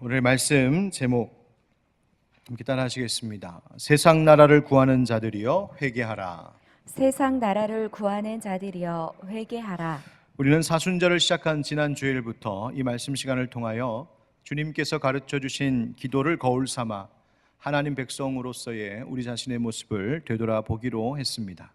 오늘 말씀 제목 함께 따라 하시겠습니다. 세상 나라를 구하는 자들이여 회개하라. 세상 나라를 구하는 자들이여 회개하라. 우리는 사순절을 시작한 지난 주일부터 이 말씀 시간을 통하여 주님께서 가르쳐 주신 기도를 거울 삼아 하나님 백성으로서의 우리 자신의 모습을 되돌아보기로 했습니다.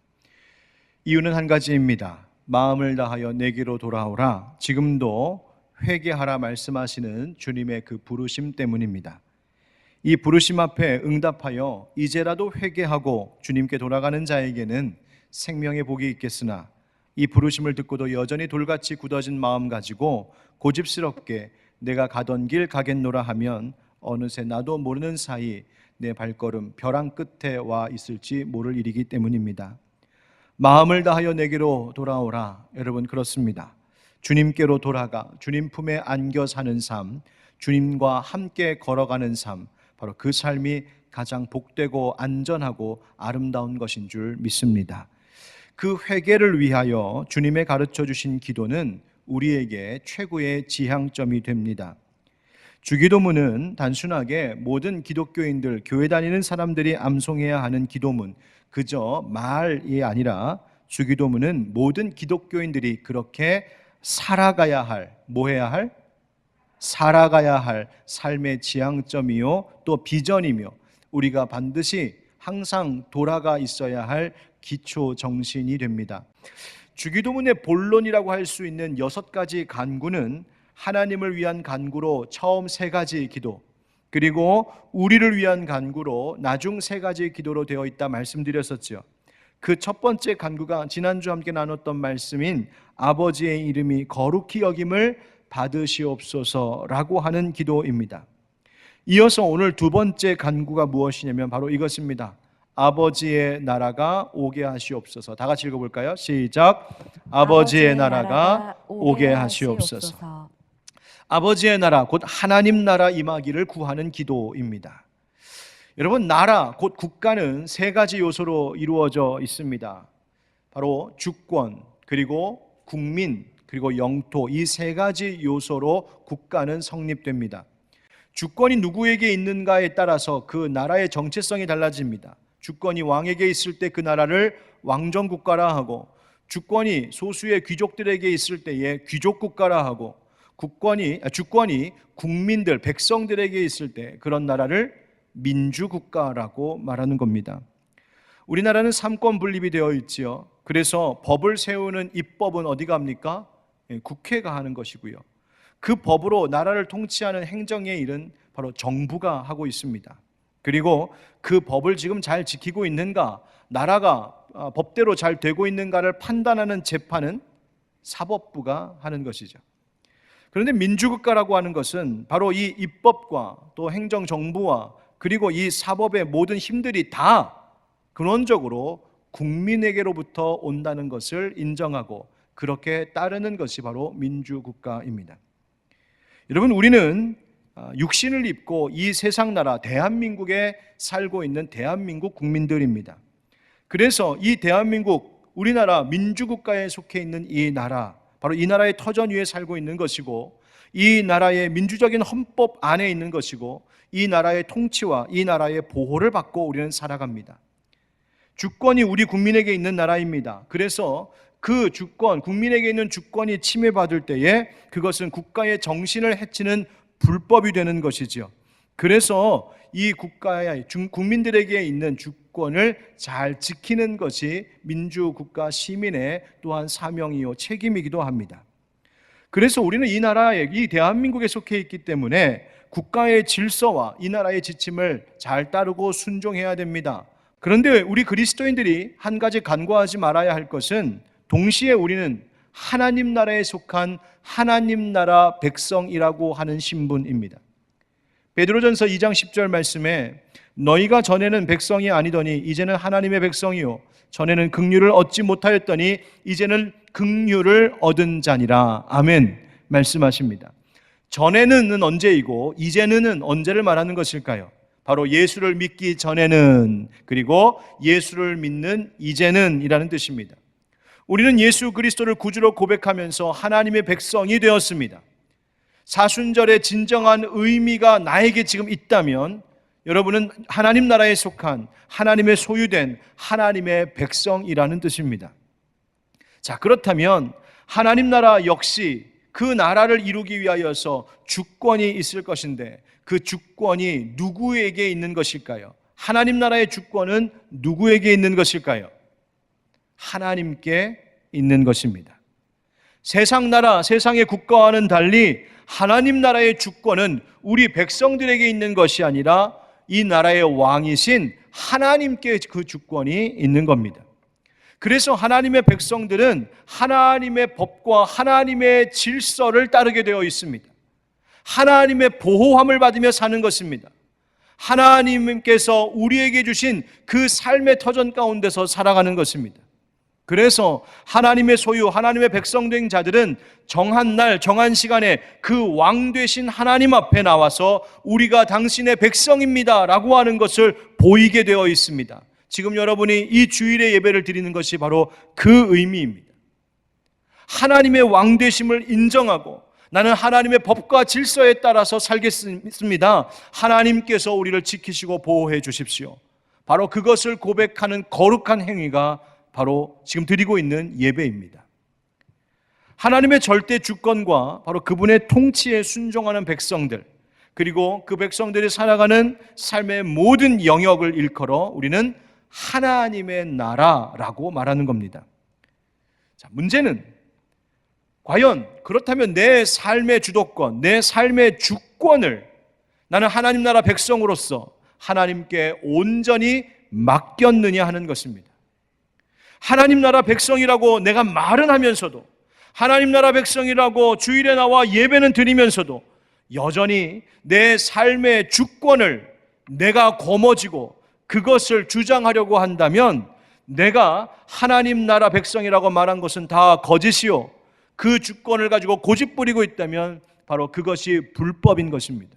이유는 한 가지입니다. 마음을 다하여 내게로 돌아오라. 지금도 회개하라 말씀하시는 주님의 그 부르심 때문입니다. 이 부르심 앞에 응답하여 이제라도 회개하고 주님께 돌아가는 자에게는 생명의 복이 있겠으나, 이 부르심을 듣고도 여전히 돌같이 굳어진 마음 가지고 고집스럽게 내가 가던 길 가겠노라 하면 어느새 나도 모르는 사이 내 발걸음 벼랑 끝에 와 있을지 모를 일이기 때문입니다. 마음을 다하여 내게로 돌아오라. 여러분, 그렇습니다. 주님께로 돌아가 주님 품에 안겨 사는 삶, 주님과 함께 걸어가는 삶, 바로 그 삶이 가장 복되고 안전하고 아름다운 것인 줄 믿습니다. 그 회개를 위하여 주님의 가르쳐 주신 기도는 우리에게 최고의 지향점이 됩니다. 주기도문은 단순하게 모든 기독교인들, 교회 다니는 사람들이 암송해야 하는 기도문, 그저 말이 아니라 주기도문은 모든 기독교인들이 그렇게 살아가야 할, 뭐 해야 할? 살아가야 할 삶의 지향점이요, 또 비전이며 우리가 반드시 항상 돌아가 있어야 할 기초 정신이 됩니다. 주기도문의 본론이라고 할 수 있는 6가지 간구는 하나님을 위한 간구로 처음 3가지 기도, 그리고 우리를 위한 간구로 나중 3가지 기도로 되어 있다 말씀드렸었죠. 그 첫 번째 간구가 지난주 함께 나눴던 말씀인 아버지의 이름이 거룩히 여김을 받으시옵소서라고 하는 기도입니다. 이어서 오늘 2번째 간구가 무엇이냐면 바로 이것입니다. 아버지의 나라가 오게 하시옵소서. 다 같이 읽어볼까요? 시작. 아버지의 나라가 오게 하시옵소서. 아버지의 나라, 곧 하나님 나라 임하기를 구하는 기도입니다. 여러분, 나라, 곧 국가는 3가지 요소로 이루어져 있습니다. 바로 주권, 그리고 국민, 그리고 영토, 이 3가지 요소로 국가는 성립됩니다. 주권이 누구에게 있는가에 따라서 그 나라의 정체성이 달라집니다. 주권이 왕에게 있을 때 그 나라를 왕정국가라 하고, 주권이 소수의 귀족들에게 있을 때에 귀족국가라 하고, 주권이 국민들, 백성들에게 있을 때 그런 나라를 민주국가라고 말하는 겁니다. 우리나라는 3권 분립이 되어 있지요. 그래서 법을 세우는 입법은 어디 갑니까? 국회가 하는 것이고요. 그 법으로 나라를 통치하는 행정의 일은 바로 정부가 하고 있습니다. 그리고 그 법을 지금 잘 지키고 있는가, 나라가 법대로 잘 되고 있는가를 판단하는 재판은 사법부가 하는 것이죠. 그런데 민주국가라고 하는 것은 바로 이 입법과 또 행정정부와 그리고 이 사법의 모든 힘들이 다 근원적으로 국민에게로부터 온다는 것을 인정하고 그렇게 따르는 것이 바로 민주국가입니다. 여러분, 우리는 육신을 입고 이 세상 나라 대한민국에 살고 있는 대한민국 국민들입니다. 그래서 이 대한민국, 우리나라 민주국가에 속해 있는 이 나라, 바로 이 나라의 터전 위에 살고 있는 것이고, 이 나라의 민주적인 헌법 안에 있는 것이고, 이 나라의 통치와 이 나라의 보호를 받고 우리는 살아갑니다. 주권이 우리 국민에게 있는 나라입니다. 그래서 그 주권, 국민에게 있는 주권이 침해받을 때에 그것은 국가의 정신을 해치는 불법이 되는 것이죠. 그래서 이 국가의 국민들에게 있는 주권을 잘 지키는 것이 민주국가 시민의 또한 사명이요 책임이기도 합니다. 그래서 우리는 이 나라에, 이 대한민국에 속해 있기 때문에 국가의 질서와 이 나라의 지침을 잘 따르고 순종해야 됩니다. 그런데 우리 그리스도인들이 한 가지 간과하지 말아야 할 것은, 동시에 우리는 하나님 나라에 속한 하나님 나라 백성이라고 하는 신분입니다. 베드로전서 2장 10절 말씀에 너희가 전에는 백성이 아니더니 이제는 하나님의 백성이요 전에는 긍휼을 얻지 못하였더니 이제는 긍휼을 얻은 자니라. 아멘 말씀하십니다. 전에는 언제이고 이제는 언제를 말하는 것일까요? 바로 예수를 믿기 전에는, 그리고 예수를 믿는 이제는 이라는 뜻입니다. 우리는 예수 그리스도를 구주로 고백하면서 하나님의 백성이 되었습니다. 사순절의 진정한 의미가 나에게 지금 있다면 여러분은 하나님 나라에 속한 하나님의 소유된 하나님의 백성이라는 뜻입니다. 자, 그렇다면 하나님 나라 역시 그 나라를 이루기 위하여서 주권이 있을 것인데 그 주권이 누구에게 있는 것일까요? 하나님 나라의 주권은 누구에게 있는 것일까요? 하나님께 있는 것입니다. 세상 나라, 세상의 국가와는 달리 하나님 나라의 주권은 우리 백성들에게 있는 것이 아니라 이 나라의 왕이신 하나님께 그 주권이 있는 겁니다. 그래서 하나님의 백성들은 하나님의 법과 하나님의 질서를 따르게 되어 있습니다. 하나님의 보호함을 받으며 사는 것입니다. 하나님께서 우리에게 주신 그 삶의 터전 가운데서 살아가는 것입니다. 그래서 하나님의 소유, 하나님의 백성된 자들은 정한 날, 정한 시간에 그 왕 되신 하나님 앞에 나와서 우리가 당신의 백성입니다 라고 하는 것을 보이게 되어 있습니다. 지금 여러분이 이 주일에 예배를 드리는 것이 바로 그 의미입니다. 하나님의 왕 되심을 인정하고 나는 하나님의 법과 질서에 따라서 살겠습니다. 하나님께서 우리를 지키시고 보호해 주십시오. 바로 그것을 고백하는 거룩한 행위가 바로 지금 드리고 있는 예배입니다. 하나님의 절대 주권과 바로 그분의 통치에 순종하는 백성들, 그리고 그 백성들이 살아가는 삶의 모든 영역을 일컬어 우리는 하나님의 나라라고 말하는 겁니다. 자, 문제는 과연 그렇다면 내 삶의 주도권, 내 삶의 주권을 나는 하나님 나라 백성으로서 하나님께 온전히 맡겼느냐 하는 것입니다. 하나님 나라 백성이라고 내가 말은 하면서도, 하나님 나라 백성이라고 주일에 나와 예배는 드리면서도 여전히 내 삶의 주권을 내가 거머쥐고 그것을 주장하려고 한다면 내가 하나님 나라 백성이라고 말한 것은 다 거짓이요, 그 주권을 가지고 고집부리고 있다면 바로 그것이 불법인 것입니다.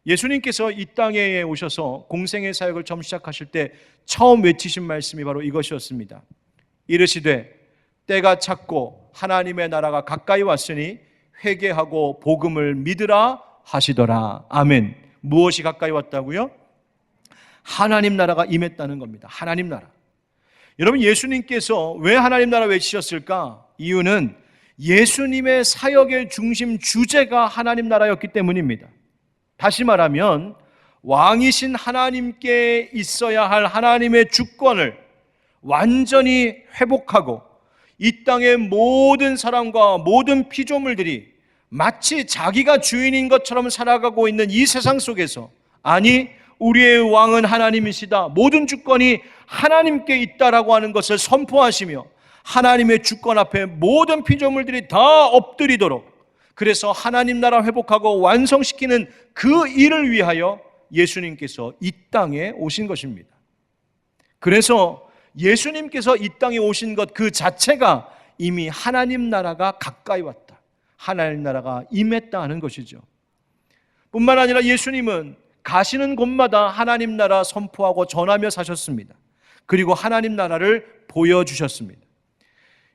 예수님께서 이 땅에 오셔서 공생의 사역을 처음 시작하실 때 처음 외치신 말씀이 바로 이것이었습니다. 이르시되 때가 찼고 하나님의 나라가 가까이 왔으니 회개하고 복음을 믿으라 하시더라. 아멘. 무엇이 가까이 왔다고요? 하나님 나라가 임했다는 겁니다. 하나님 나라. 여러분, 예수님께서 왜 하나님 나라 외치셨을까? 이유는 예수님의 사역의 중심 주제가 하나님 나라였기 때문입니다. 다시 말하면 왕이신 하나님께 있어야 할 하나님의 주권을 완전히 회복하고 이 땅의 모든 사람과 모든 피조물들이 마치 자기가 주인인 것처럼 살아가고 있는 이 세상 속에서, 아니 우리의 왕은 하나님이시다, 모든 주권이 하나님께 있다라고 하는 것을 선포하시며 하나님의 주권 앞에 모든 피조물들이 다 엎드리도록, 그래서 하나님 나라 회복하고 완성시키는 그 일을 위하여 예수님께서 이 땅에 오신 것입니다. 그래서 예수님께서 이 땅에 오신 것 그 자체가 이미 하나님 나라가 가까이 왔다, 하나님 나라가 임했다 하는 것이죠. 뿐만 아니라 예수님은 가시는 곳마다 하나님 나라 선포하고 전하며 사셨습니다. 그리고 하나님 나라를 보여주셨습니다.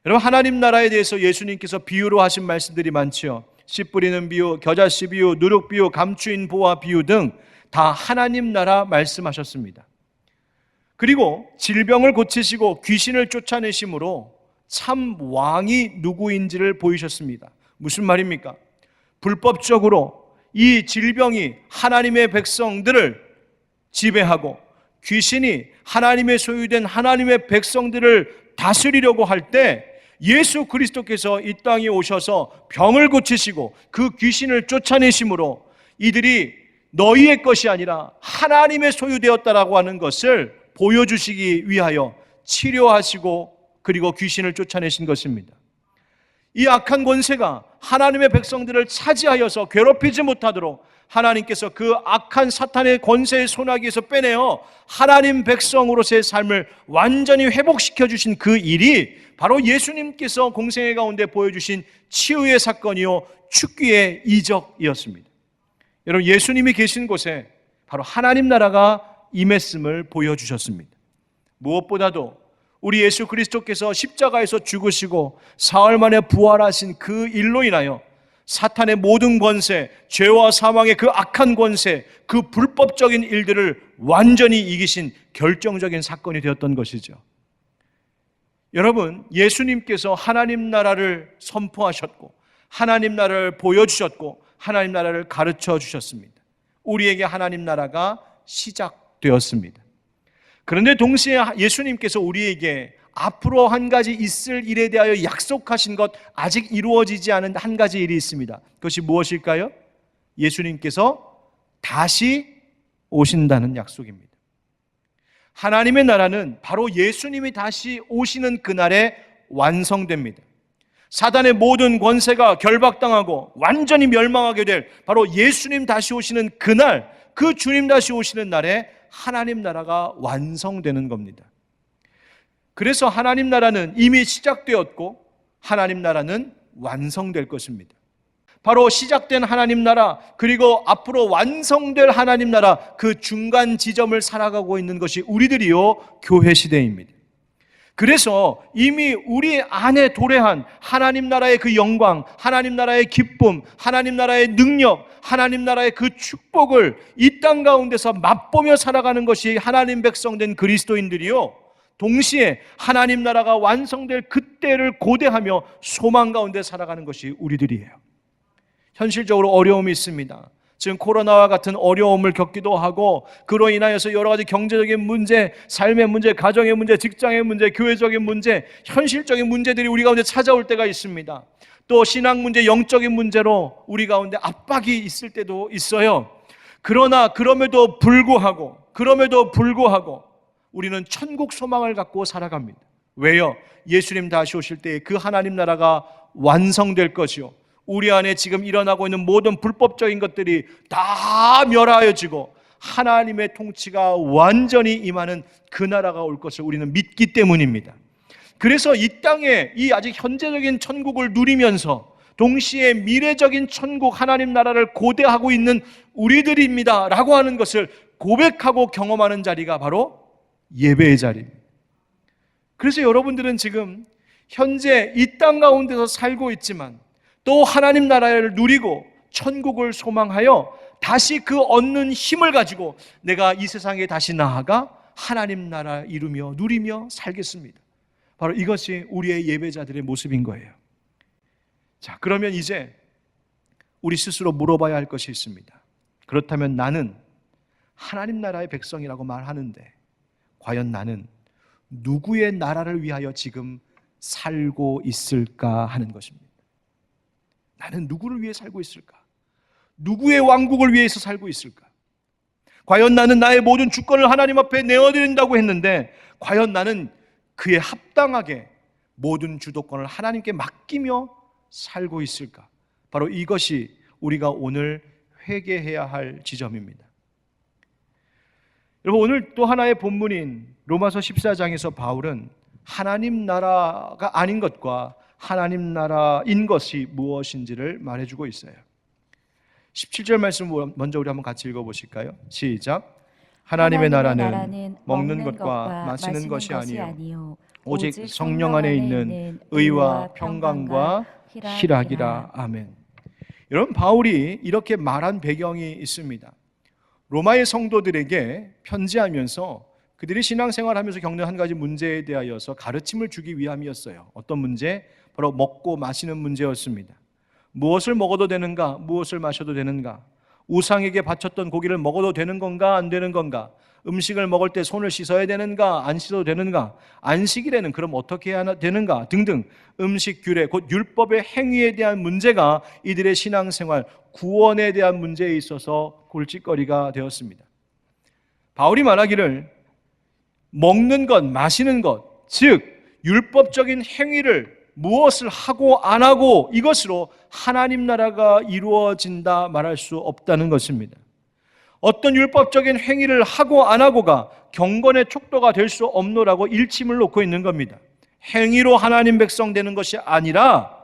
여러분, 하나님 나라에 대해서 예수님께서 비유로 하신 말씀들이 많지요. 씨 뿌리는 비유, 겨자씨 비유, 누룩 비유, 감추인 보화 비유 등 다 하나님 나라 말씀하셨습니다. 그리고 질병을 고치시고 귀신을 쫓아내심으로 참 왕이 누구인지를 보이셨습니다. 무슨 말입니까? 불법적으로 이 질병이 하나님의 백성들을 지배하고 귀신이 하나님의 소유된 하나님의 백성들을 다스리려고 할 때 예수 그리스도께서 이 땅에 오셔서 병을 고치시고 그 귀신을 쫓아내심으로 이들이 너희의 것이 아니라 하나님의 소유되었다라고 하는 것을 보여주시기 위하여 치료하시고 그리고 귀신을 쫓아내신 것입니다. 이 악한 권세가 하나님의 백성들을 차지하여서 괴롭히지 못하도록 하나님께서 그 악한 사탄의 권세의 손아귀에서 빼내어 하나님 백성으로서의 삶을 완전히 회복시켜 주신 그 일이 바로 예수님께서 공생애 가운데 보여주신 치유의 사건이요 축기의 이적이었습니다. 여러분, 예수님이 계신 곳에 바로 하나님 나라가 임했음을 보여주셨습니다. 무엇보다도 우리 예수 그리스도께서 십자가에서 죽으시고 사흘 만에 부활하신 그 일로 인하여 사탄의 모든 권세, 죄와 사망의 그 악한 권세, 그 불법적인 일들을 완전히 이기신 결정적인 사건이 되었던 것이죠. 여러분, 예수님께서 하나님 나라를 선포하셨고 하나님 나라를 보여주셨고 하나님 나라를 가르쳐 주셨습니다. 우리에게 하나님 나라가 시작되었습니다. 그런데 동시에 예수님께서 우리에게 앞으로 한 가지 있을 일에 대하여 약속하신 것, 아직 이루어지지 않은 한 가지 일이 있습니다. 그것이 무엇일까요? 예수님께서 다시 오신다는 약속입니다. 하나님의 나라는 바로 예수님이 다시 오시는 그날에 완성됩니다. 사단의 모든 권세가 결박당하고 완전히 멸망하게 될 바로 예수님 다시 오시는 그날, 그 주님 다시 오시는 날에 하나님 나라가 완성되는 겁니다. 그래서 하나님 나라는 이미 시작되었고 하나님 나라는 완성될 것입니다. 바로 시작된 하나님 나라, 그리고 앞으로 완성될 하나님 나라, 그 중간 지점을 살아가고 있는 것이 우리들이요 교회 시대입니다. 그래서 이미 우리 안에 도래한 하나님 나라의 그 영광, 하나님 나라의 기쁨, 하나님 나라의 능력, 하나님 나라의 그 축복을 이 땅 가운데서 맛보며 살아가는 것이 하나님 백성된 그리스도인들이요, 동시에 하나님 나라가 완성될 그때를 고대하며 소망 가운데 살아가는 것이 우리들이에요. 현실적으로 어려움이 있습니다. 지금 코로나와 같은 어려움을 겪기도 하고 그로 인하여서 여러 가지 경제적인 문제, 삶의 문제, 가정의 문제, 직장의 문제, 교회적인 문제, 현실적인 문제들이 우리 가운데 찾아올 때가 있습니다. 또 신앙 문제, 영적인 문제로 우리 가운데 압박이 있을 때도 있어요. 그러나 그럼에도 불구하고 우리는 천국 소망을 갖고 살아갑니다. 왜요? 예수님 다시 오실 때 그 하나님 나라가 완성될 것이요, 우리 안에 지금 일어나고 있는 모든 불법적인 것들이 다 멸하여지고 하나님의 통치가 완전히 임하는 그 나라가 올 것을 우리는 믿기 때문입니다. 그래서 이 땅에 이 아직 현재적인 천국을 누리면서 동시에 미래적인 천국 하나님 나라를 고대하고 있는 우리들입니다 라고 하는 것을 고백하고 경험하는 자리가 바로 예배의 자리입니다. 그래서 여러분들은 지금 현재 이 땅 가운데서 살고 있지만 또 하나님 나라를 누리고 천국을 소망하여 다시 그 얻는 힘을 가지고 내가 이 세상에 다시 나아가 하나님 나라 이루며 누리며 살겠습니다. 바로 이것이 우리의 예배자들의 모습인 거예요. 자, 그러면 이제 우리 스스로 물어봐야 할 것이 있습니다. 그렇다면 나는 하나님 나라의 백성이라고 말하는데 과연 나는 누구의 나라를 위하여 지금 살고 있을까 하는 것입니다. 나는 누구를 위해 살고 있을까? 누구의 왕국을 위해서 살고 있을까? 과연 나는 나의 모든 주권을 하나님 앞에 내어드린다고 했는데 과연 나는 그에 합당하게 모든 주도권을 하나님께 맡기며 살고 있을까? 바로 이것이 우리가 오늘 회개해야 할 지점입니다. 여러분, 오늘 또 하나의 본문인 로마서 14장에서 바울은 하나님 나라가 아닌 것과 하나님 나라인 것이 무엇인지를 말해주고 있어요. 17절 말씀 먼저 우리 한번 같이 읽어보실까요? 시작. 하나님의 나라는 먹는 것과 마시는 것이 아니요 오직 성령 안에 있는 의와 평강과 희락이라. 아멘. 여러분, 바울이 이렇게 말한 배경이 있습니다. 로마의 성도들에게 편지하면서 그들이 신앙생활하면서 겪는 한 가지 문제에 대하여서 가르침을 주기 위함이었어요. 어떤 문제? 바로 먹고 마시는 문제였습니다. 무엇을 먹어도 되는가? 무엇을 마셔도 되는가? 우상에게 바쳤던 고기를 먹어도 되는 건가? 안 되는 건가? 음식을 먹을 때 손을 씻어야 되는가? 안 씻어도 되는가? 안식일에는 그럼 어떻게 해야 되는가? 등등 음식 규례, 곧 율법의 행위에 대한 문제가 이들의 신앙생활, 구원에 대한 문제에 있어서 골칫거리가 되었습니다. 바울이 말하기를 먹는 것, 마시는 것, 즉 율법적인 행위를 무엇을 하고 안 하고 이것으로 하나님 나라가 이루어진다 말할 수 없다는 것입니다. 어떤 율법적인 행위를 하고 안 하고가 경건의 척도가 될 수 없노라고 일침을 놓고 있는 겁니다. 행위로 하나님 백성 되는 것이 아니라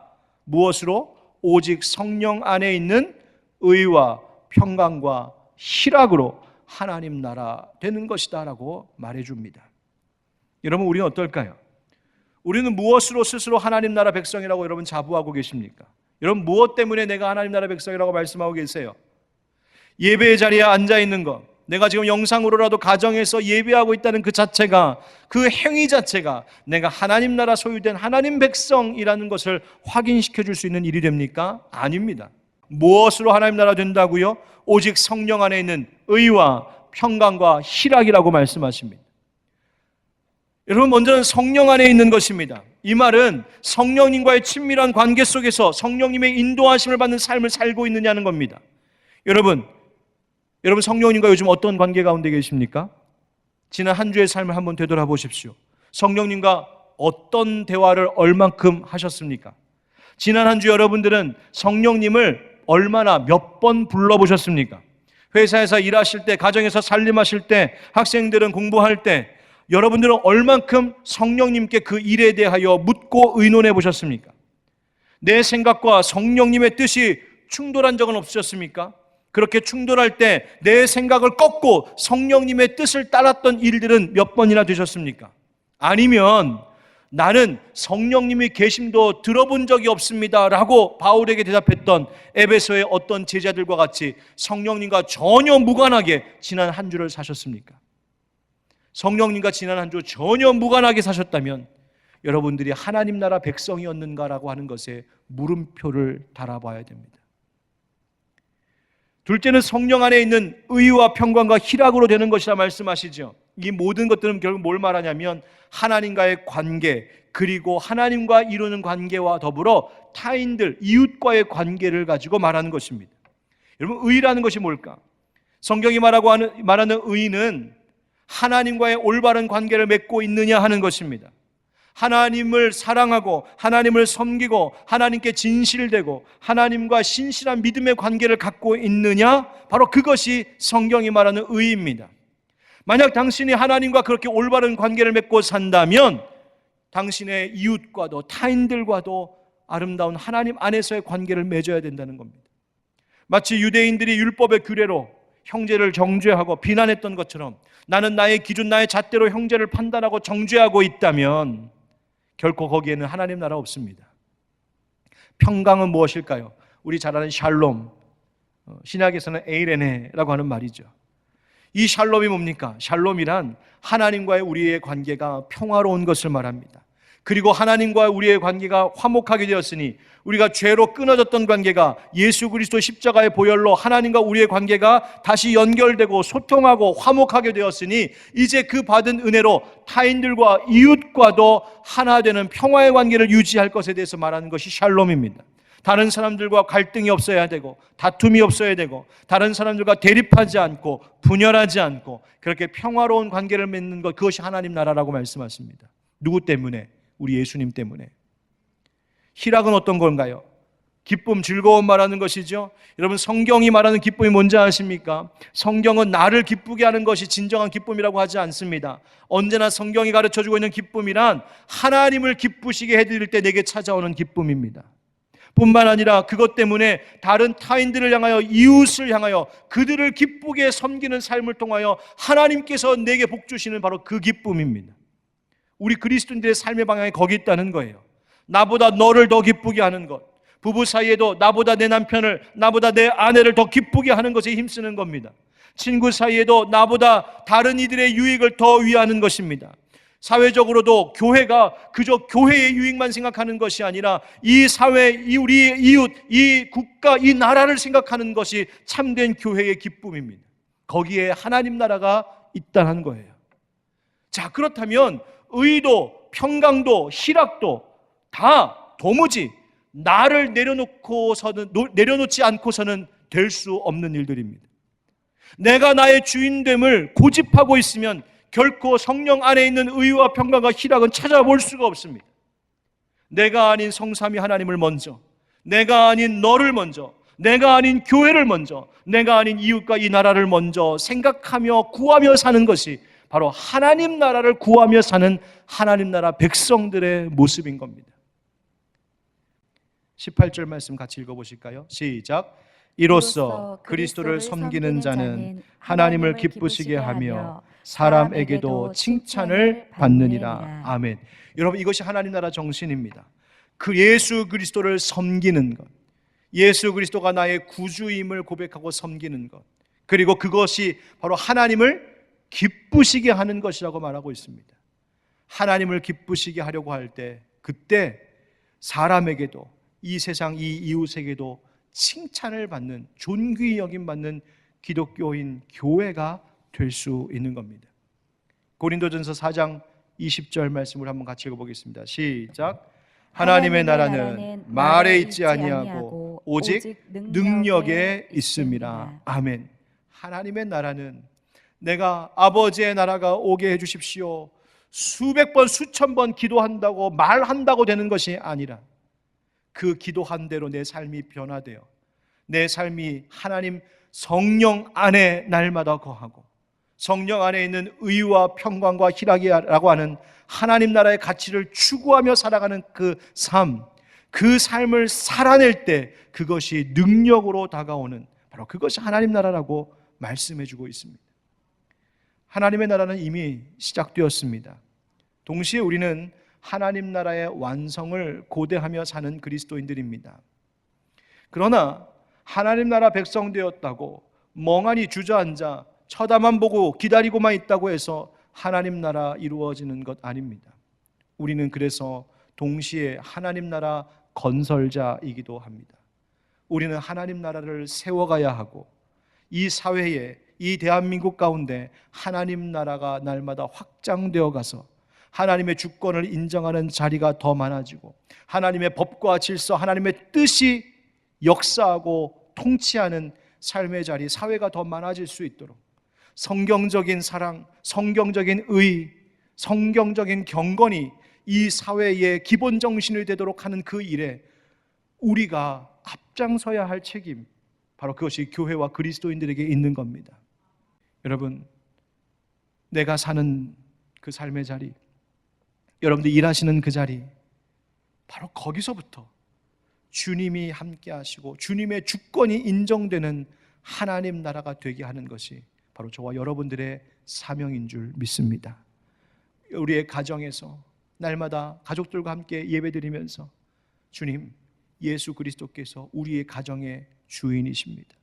무엇으로? 오직 성령 안에 있는 의와 평강과 희락으로 하나님 나라 되는 것이다 라고 말해줍니다. 여러분, 우리는 어떨까요? 우리는 무엇으로 스스로 하나님 나라 백성이라고 여러분 자부하고 계십니까? 여러분, 무엇 때문에 내가 하나님 나라 백성이라고 말씀하고 계세요? 예배의 자리에 앉아 있는 것, 내가 지금 영상으로라도 가정에서 예배하고 있다는 그 자체가, 그 행위 자체가 내가 하나님 나라 소유된 하나님 백성이라는 것을 확인시켜 줄 수 있는 일이 됩니까? 아닙니다. 무엇으로 하나님 나라 된다고요? 오직 성령 안에 있는 의와 평강과 희락이라고 말씀하십니다. 여러분, 먼저는 성령 안에 있는 것입니다. 이 말은 성령님과의 친밀한 관계 속에서 성령님의 인도하심을 받는 삶을 살고 있느냐는 겁니다. 여러분 성령님과 요즘 어떤 관계 가운데 계십니까? 지난 한 주의 삶을 한번 되돌아보십시오. 성령님과 어떤 대화를 얼만큼 하셨습니까? 지난 한 주 여러분들은 성령님을 얼마나 몇 번 불러보셨습니까? 회사에서 일하실 때, 가정에서 살림하실 때, 학생들은 공부할 때 여러분들은 얼만큼 성령님께 그 일에 대하여 묻고 의논해 보셨습니까? 내 생각과 성령님의 뜻이 충돌한 적은 없으셨습니까? 그렇게 충돌할 때 내 생각을 꺾고 성령님의 뜻을 따랐던 일들은 몇 번이나 되셨습니까? 아니면 나는 성령님의 계심도 들어본 적이 없습니다 라고 바울에게 대답했던 에베소의 어떤 제자들과 같이 성령님과 전혀 무관하게 지난 한 주를 사셨습니까? 성령님과 지난 한 주 전혀 무관하게 사셨다면 여러분들이 하나님 나라 백성이었는가라고 하는 것에 물음표를 달아봐야 됩니다. 둘째는 성령 안에 있는 의와 평강과 희락으로 되는 것이라 말씀하시죠. 이 모든 것들은 결국 뭘 말하냐면 하나님과의 관계, 그리고 하나님과 이루는 관계와 더불어 타인들, 이웃과의 관계를 가지고 말하는 것입니다. 여러분, 의라는 것이 뭘까? 성경이 말하는 의는 하나님과의 올바른 관계를 맺고 있느냐 하는 것입니다. 하나님을 사랑하고 하나님을 섬기고 하나님께 진실되고 하나님과 신실한 믿음의 관계를 갖고 있느냐, 바로 그것이 성경이 말하는 의입니다. 만약 당신이 하나님과 그렇게 올바른 관계를 맺고 산다면 당신의 이웃과도 타인들과도 아름다운 하나님 안에서의 관계를 맺어야 된다는 겁니다. 마치 유대인들이 율법의 규례로 형제를 정죄하고 비난했던 것처럼 나는 나의 기준, 나의 잣대로 형제를 판단하고 정죄하고 있다면 결코 거기에는 하나님 나라 없습니다. 평강은 무엇일까요? 우리 잘 아는 샬롬, 신약에서는 에이레네라고 하는 말이죠. 이 샬롬이 뭡니까? 샬롬이란 하나님과의 우리의 관계가 평화로운 것을 말합니다. 그리고 하나님과 우리의 관계가 화목하게 되었으니, 우리가 죄로 끊어졌던 관계가 예수 그리스도 십자가의 보혈로 하나님과 우리의 관계가 다시 연결되고 소통하고 화목하게 되었으니, 이제 그 받은 은혜로 타인들과 이웃과도 하나 되는 평화의 관계를 유지할 것에 대해서 말하는 것이 샬롬입니다. 다른 사람들과 갈등이 없어야 되고 다툼이 없어야 되고 다른 사람들과 대립하지 않고 분열하지 않고 그렇게 평화로운 관계를 맺는 것, 그것이 하나님 나라라고 말씀하십니다. 누구 때문에? 우리 예수님 때문에. 희락은 어떤 건가요? 기쁨, 즐거움 말하는 것이죠. 여러분, 성경이 말하는 기쁨이 뭔지 아십니까? 성경은 나를 기쁘게 하는 것이 진정한 기쁨이라고 하지 않습니다. 언제나 성경이 가르쳐주고 있는 기쁨이란 하나님을 기쁘시게 해드릴 때 내게 찾아오는 기쁨입니다. 뿐만 아니라 그것 때문에 다른 타인들을 향하여, 이웃을 향하여 그들을 기쁘게 섬기는 삶을 통하여 하나님께서 내게 복 주시는 바로 그 기쁨입니다. 우리 그리스도인들의 삶의 방향이 거기 있다는 거예요. 나보다 너를 더 기쁘게 하는 것, 부부 사이에도 나보다 내 남편을, 나보다 내 아내를 더 기쁘게 하는 것에 힘쓰는 겁니다. 친구 사이에도 나보다 다른 이들의 유익을 더 위하는 것입니다. 사회적으로도 교회가 그저 교회의 유익만 생각하는 것이 아니라 이 사회, 이 우리의 이웃, 이 국가, 이 나라를 생각하는 것이 참된 교회의 기쁨입니다. 거기에 하나님 나라가 있다는 거예요. 자, 그렇다면 의도, 평강도, 희락도 다 도무지 나를 내려놓지 않고서는 될 수 없는 일들입니다. 내가 나의 주인됨을 고집하고 있으면 결코 성령 안에 있는 의와 평강과 희락은 찾아볼 수가 없습니다. 내가 아닌 성삼위 하나님을 먼저, 내가 아닌 너를 먼저, 내가 아닌 교회를 먼저, 내가 아닌 이웃과 이 나라를 먼저 생각하며 구하며 사는 것이 바로 하나님 나라를 구하며 사는 하나님 나라 백성들의 모습인 겁니다. 18절 말씀 같이 읽어보실까요? 시작. 이로써 그리스도를 섬기는 자는 하나님을 기쁘시게 하며 사람에게도 칭찬을 받느니라. 아멘. 여러분, 이것이 하나님 나라 정신입니다. 그 예수 그리스도를 섬기는 것, 예수 그리스도가 나의 구주임을 고백하고 섬기는 것, 그리고 그것이 바로 하나님을 기쁘시게 하는 것이라고 말하고 있습니다. 하나님을 기쁘시게 하려고 할 때, 그때 사람에게도, 이 세상 이 이웃에게도 칭찬을 받는, 존귀 여김 받는 기독교인 교회가 될 수 있는 겁니다. 고린도전서 4장 20절 말씀을 한번 같이 읽어보겠습니다. 시작. 하나님의 나라는 말에 있지 아니하고 오직 능력에 있음이라. 아멘. 하나님의 나라는 내가 아버지의 나라가 오게 해주십시오, 수백 번 수천 번 기도한다고 말한다고 되는 것이 아니라, 그 기도한 대로 내 삶이 변화되어 내 삶이 하나님 성령 안에 날마다 거하고, 성령 안에 있는 의와 평강과 희락이라고 하는 하나님 나라의 가치를 추구하며 살아가는 그 삶, 그 삶을 살아낼 때 그것이 능력으로 다가오는, 바로 그것이 하나님 나라라고 말씀해 주고 있습니다. 하나님의 나라는 이미 시작되었습니다. 동시에 우리는 하나님 나라의 완성을 고대하며 사는 그리스도인들입니다. 그러나 하나님 나라 백성 되었다고 멍하니 주저앉아 쳐다만 보고 기다리고만 있다고 해서 하나님 나라 이루어지는 것 아닙니다. 우리는 그래서 동시에 하나님 나라 건설자이기도 합니다. 우리는 하나님 나라를 세워가야 하고, 이 사회에, 이 대한민국 가운데 하나님 나라가 날마다 확장되어 가서 하나님의 주권을 인정하는 자리가 더 많아지고, 하나님의 법과 질서, 하나님의 뜻이 역사하고 통치하는 삶의 자리, 사회가 더 많아질 수 있도록 성경적인 사랑, 성경적인 의, 성경적인 경건이 이 사회의 기본 정신이 되도록 하는 그 일에 우리가 앞장서야 할 책임, 바로 그것이 교회와 그리스도인들에게 있는 겁니다. 여러분, 내가 사는 그 삶의 자리, 여러분들 일하시는 그 자리, 바로 거기서부터 주님이 함께 하시고 주님의 주권이 인정되는 하나님 나라가 되게 하는 것이 바로 저와 여러분들의 사명인 줄 믿습니다. 우리의 가정에서 날마다 가족들과 함께 예배드리면서 주님, 예수 그리스도께서 우리의 가정의 주인이십니다.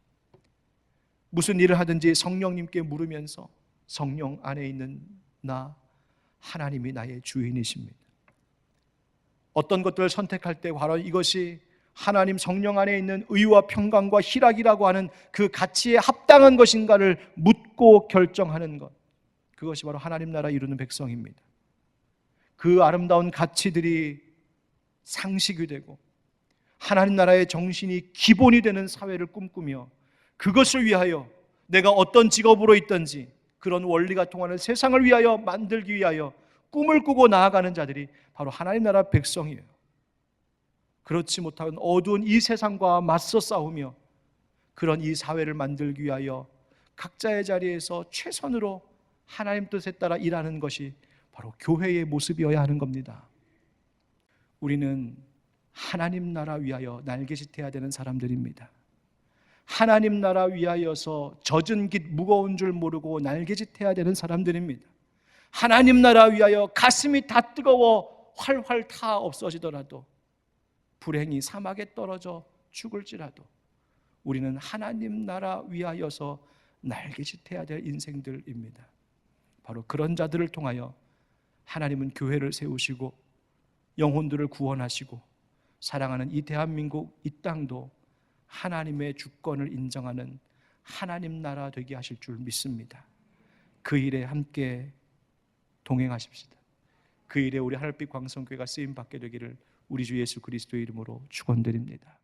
무슨 일을 하든지 성령님께 물으면서 성령 안에 있는 나, 하나님이 나의 주인이십니다. 어떤 것들을 선택할 때 바로 이것이 하나님 성령 안에 있는 의와 평강과 희락이라고 하는 그 가치에 합당한 것인가를 묻고 결정하는 것, 그것이 바로 하나님 나라 이루는 백성입니다. 그 아름다운 가치들이 상식이 되고 하나님 나라의 정신이 기본이 되는 사회를 꿈꾸며, 그것을 위하여 내가 어떤 직업으로 있든지 그런 원리가 통하는 세상을 위하여 만들기 위하여 꿈을 꾸고 나아가는 자들이 바로 하나님 나라 백성이에요. 그렇지 못한 어두운 이 세상과 맞서 싸우며 그런 이 사회를 만들기 위하여 각자의 자리에서 최선으로 하나님 뜻에 따라 일하는 것이 바로 교회의 모습이어야 하는 겁니다. 우리는 하나님 나라 위하여 날개짓해야 되는 사람들입니다. 하나님 나라 위하여서 젖은 깃 무거운 줄 모르고 날개짓해야 되는 사람들입니다. 하나님 나라 위하여 가슴이 다 뜨거워 활활 타 없어지더라도, 불행히 사막에 떨어져 죽을지라도 우리는 하나님 나라 위하여서 날개짓해야 될 인생들입니다. 바로 그런 자들을 통하여 하나님은 교회를 세우시고 영혼들을 구원하시고 사랑하는 이 대한민국, 이 땅도 하나님의 주권을 인정하는 하나님 나라 되게 하실 줄 믿습니다. 그 일에 함께 동행하십시다. 그 일에 우리 하늘빛 광성교회가 쓰임받게 되기를 우리 주 예수 그리스도의 이름으로 축원드립니다.